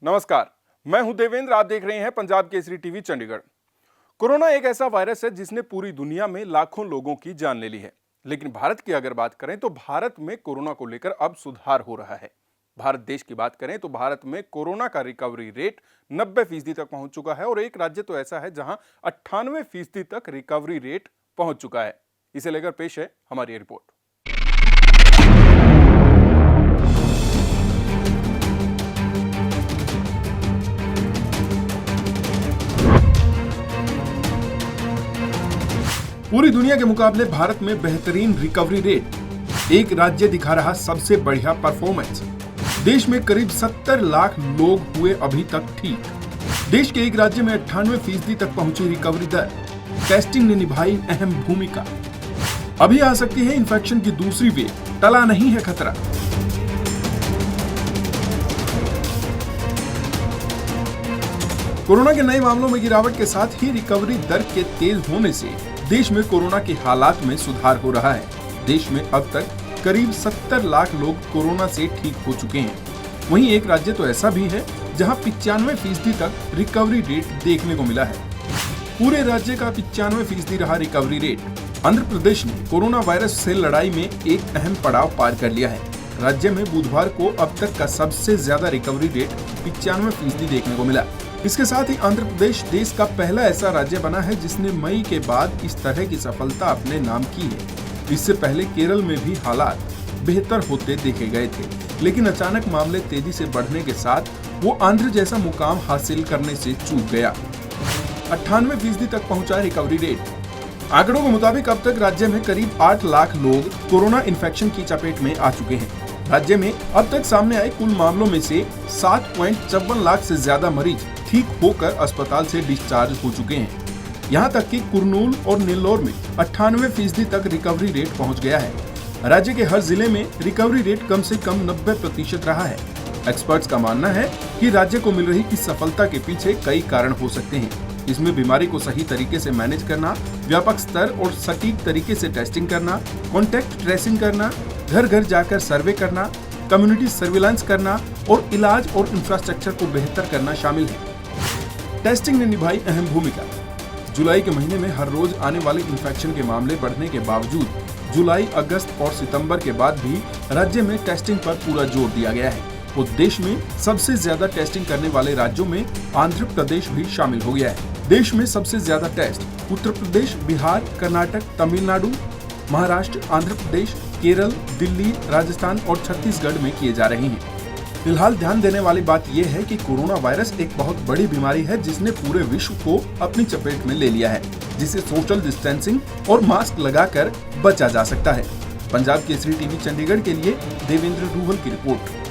नमस्कार, मैं हूं देवेंद्र। आप देख रहे हैं पंजाब केसरी टीवी चंडीगढ़। कोरोना एक ऐसा वायरस है जिसने पूरी दुनिया में लाखों लोगों की जान ले ली है। लेकिन भारत की अगर बात करें तो भारत में कोरोना को लेकर अब सुधार हो रहा है। भारत देश की बात करें तो भारत में कोरोना का रिकवरी रेट 90% तक पहुंच चुका है और एक राज्य तो ऐसा है जहां 98% तक रिकवरी रेट पहुंच चुका है। इसे लेकर पेश है हमारी रिपोर्ट। पूरी दुनिया के मुकाबले भारत में बेहतरीन रिकवरी रेट, एक राज्य दिखा रहा सबसे बढ़िया परफॉर्मेंस। देश में करीब 70 लाख लोग हुए अभी तक ठीक। देश के एक राज्य में 98% तक पहुंची रिकवरी दर। टेस्टिंग ने निभाई अहम भूमिका। अभी आ सकती है इन्फेक्शन की दूसरी वेव, टला नहीं है खतरा। कोरोना के नए मामलों में गिरावट के साथ ही रिकवरी दर के तेज होने से देश में कोरोना के हालात में सुधार हो रहा है। देश में अब तक करीब 70 लाख लोग कोरोना से ठीक हो चुके हैं। वहीं एक राज्य तो ऐसा भी है जहां 95% तक रिकवरी रेट देखने को मिला है। पूरे राज्य का 95% रहा रिकवरी रेट। आंध्र प्रदेश ने कोरोना वायरस से लड़ाई में एक अहम पड़ाव पार कर लिया है। राज्य में बुधवार को अब तक का सबसे ज्यादा रिकवरी रेट 95% देखने को मिला। इसके साथ ही आंध्र प्रदेश देश का पहला ऐसा राज्य बना है जिसने मई के बाद इस तरह की सफलता अपने नाम की है। इससे पहले केरल में भी हालात बेहतर होते देखे गए थे, लेकिन अचानक मामले तेजी से बढ़ने के साथ वो आंध्र जैसा मुकाम हासिल करने से चूक गया। 98% तक पहुंचा रिकवरी रेट। आंकड़ों के मुताबिक अब तक राज्य में करीब 8 लाख लोग कोरोना इन्फेक्शन की चपेट में आ चुके हैं। राज्य में अब तक सामने आए कुल मामलों में से 7.54 लाख से ज्यादा मरीज ठीक होकर अस्पताल से डिस्चार्ज हो चुके हैं। यहाँ तक कि कुरनूल और नेल्लोर में 98% तक रिकवरी रेट पहुँच गया है। राज्य के हर जिले में रिकवरी रेट कम से कम 90% रहा है। एक्सपर्ट्स का मानना है कि राज्य को मिल रही इस सफलता के पीछे कई कारण हो सकते हैं। इसमें बीमारी को सही तरीके से मैनेज करना, व्यापक स्तर और सटीक तरीके से टेस्टिंग करना, कॉन्टैक्ट ट्रेसिंग करना, घर घर जाकर सर्वे करना, कम्युनिटी सर्विलांस करना और इलाज और इंफ्रास्ट्रक्चर को बेहतर करना शामिल है। टेस्टिंग ने निभाई अहम भूमिका। जुलाई के महीने में हर रोज आने वाले इन्फेक्शन के मामले बढ़ने के बावजूद जुलाई, अगस्त और सितंबर के बाद भी राज्य में टेस्टिंग पर पूरा जोर दिया गया है। और देश में सबसे ज्यादा टेस्टिंग करने वाले राज्यों में आंध्र प्रदेश भी शामिल हो गया है। देश में सबसे ज्यादा टेस्ट उत्तर प्रदेश, बिहार, कर्नाटक, तमिलनाडु, महाराष्ट्र, आंध्र प्रदेश, केरल, दिल्ली, राजस्थान और छत्तीसगढ़ में किए जा रहे हैं। फिलहाल ध्यान देने वाली बात यह है कि कोरोना वायरस एक बहुत बड़ी बीमारी है जिसने पूरे विश्व को अपनी चपेट में ले लिया है, जिसे सोशल डिस्टेंसिंग और मास्क लगाकर बचा जा सकता है। पंजाब केसरी टीवी चंडीगढ़ के लिए देवेंद्र रूहल की रिपोर्ट।